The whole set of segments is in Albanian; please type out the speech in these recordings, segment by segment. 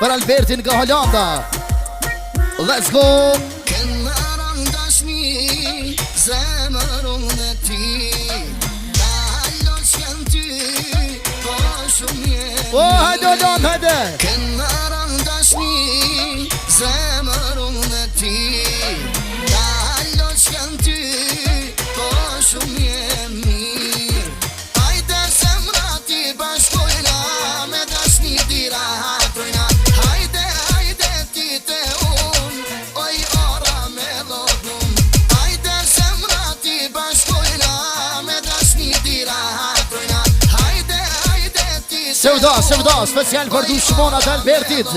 për Albertin nga Hollanda. Let's go. Këndaran dashni zemërun e ti, dallo qënë ty, po shumë jemi. O, hajde Hollanda, hajde. Këndaran dashni zemërun e ti, dallo qënë ty, po shumë jemi. Hajde zemrati bashkojna, me dashni dira hatrojna. Hajde, hajde ti te unë, oj ora me lodhun. Hajde zemrati bashkojna, me dashni dira hatrojna. Hajde, hajde ti te unë, Sevda, special për dushmonat e Albertit.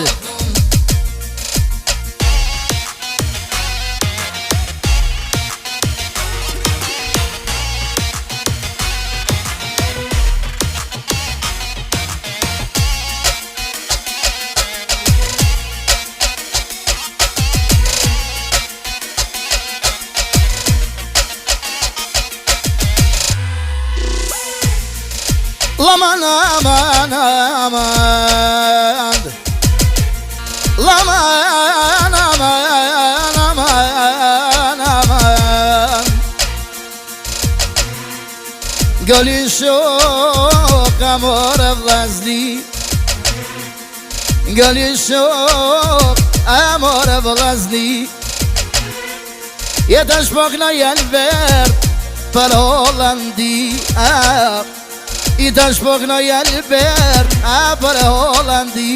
Laman, aman, aman. Laman, aman, aman, aman. Goli shok, amor e vllazni. Goli shok, amor e vllazni. Jeta shpok na Albert për Hollandi. I të shpok në Albert për Hollandi.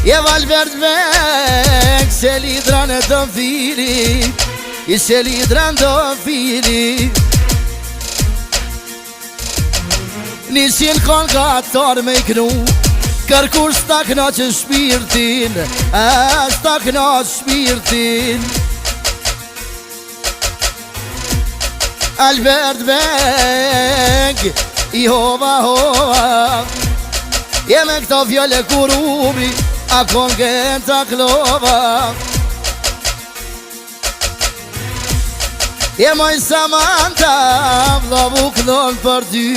Je Albert vek se lidran e të fili, i se lidran të fili. Nisin kongator me i knu, kërkur stakna që shpirtin, stakna shpirtin. Albert Beg, i hova hova, jeme këto fjole kurumi, a kongen të klova. Jemoj Samanta, vlovu këllon për ty.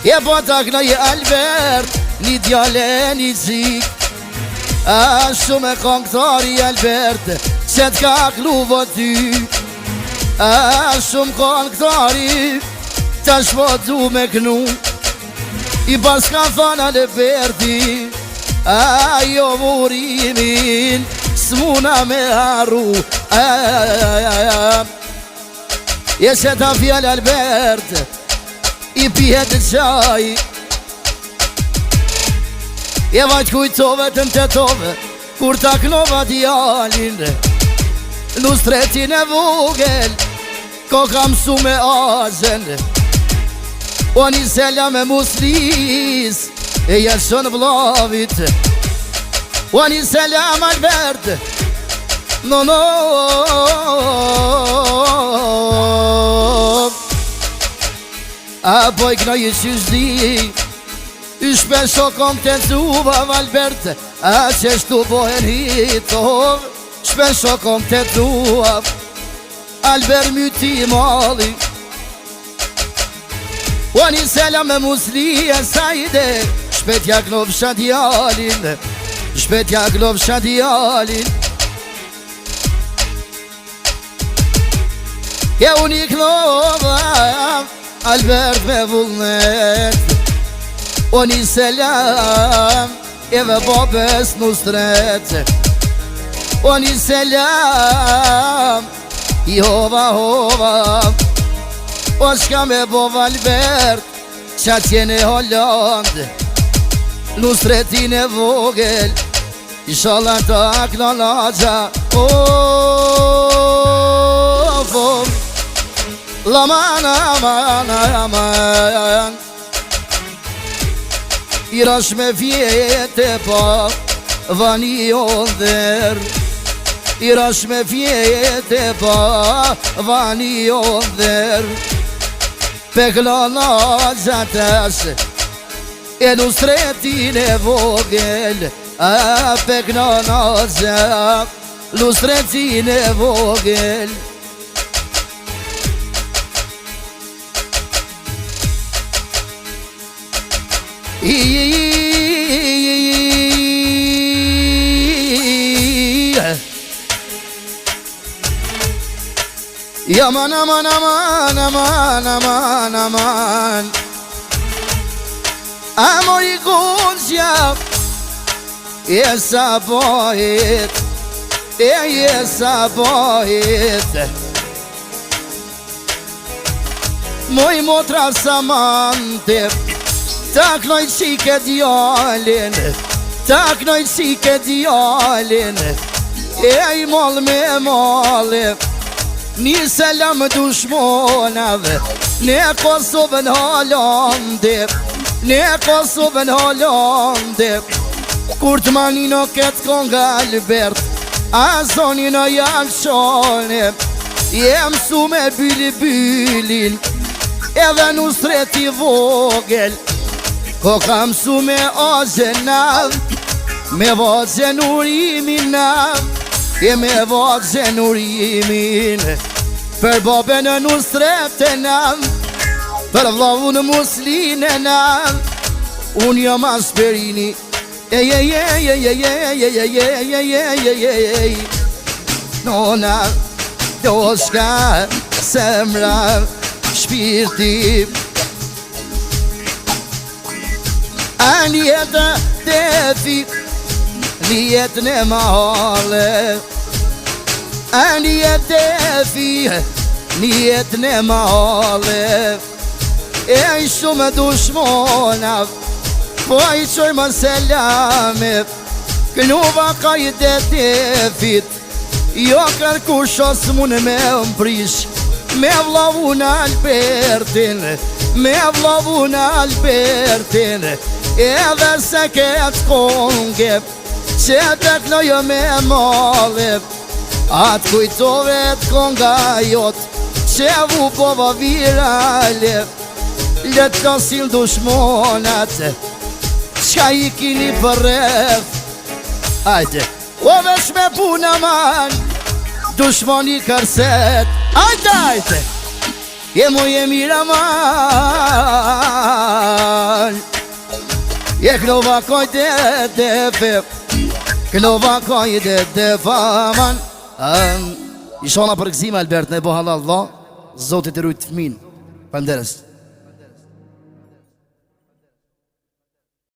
Je po takna je Albert, një djale një cik. A shumë e kongëtori Albert, se t'ka kluvo ty. A shumë konë këtari, ta shpo du me knu. I pas ka thana Alberti, a jo murimin, s'muna me arru. Je se ta fjall Albert, i pihet të qaj. Je vajt kujtove të në tetove, kur ta knova djalin. Nustretin e vogel, ko kam su me azen. O një selja me muslis, e jeshon vlavit. O një selja me Albert, no no. A boj këna i qyshdi, i shpesho kom të tuva Albert, a qeshtu bohen hitov, shpesho kom të tuva. Albert myti mali, o një selam me musli e sajde, shpetja glov shadjalin, shpetja glov shadjalin. Je unë i klova, Albert me vullnet. O një selam, e ve babes nustret. O një selam, i hova hova, o shka me bova Albert, qa tjene Holland, nustretin e vogel, i shallan të akla laqa. Laman, aman, aman. I rash me vjete pa, vani o dher. I rash me vjete pa, vani o dher. Pekla laqa tash, e nustretin e vogel, a pekla laqa, nustretin e vogel. Aman, aman, aman, aman, aman, aman. Amor i gunqja e sa bëhet, e sa bëhet. Moj motra sa mante, ta knoj qike djallin, ta knoj qike djallin. E i moll me molle, një selam dushmonave, ne Kosovën Hollande, ne Kosovën Hollande. Kur të manino ketë konga Albert, a zonino janë shone, jem su me byli bylin, edhe nusret i vogel. Ko kam su me ozenav, me vazhen urimin nav, e me vazhen urimin. Për babën në nusret e nav, për vlavun muslin e nav, unë jam asperini. Nona, doshka, semra, shpirti. A njetë defi, njetë në mahale. A njetë defi, njetë në mahale. E i shumë dushmonav, po i qoj më selame, kënuva ka i detefit, jo kërkush os mune me mprish, me vlavun Albertin, me vlavun Albertin, edhe se ketë konge, që të knojë me male, atë kujtove të konga jot, që vu pova virale, letë kasil dushmonat, qka i kini për rreth. Ajde, o vesh me puna man, dushmoni kërset. Ajde, ajde, jemo jemi raman, je knova kojde defe, knova kojde defa man. I shona për gzime Albert, ne bo halal Allah, Zotit e rujtë fmin, pënderes.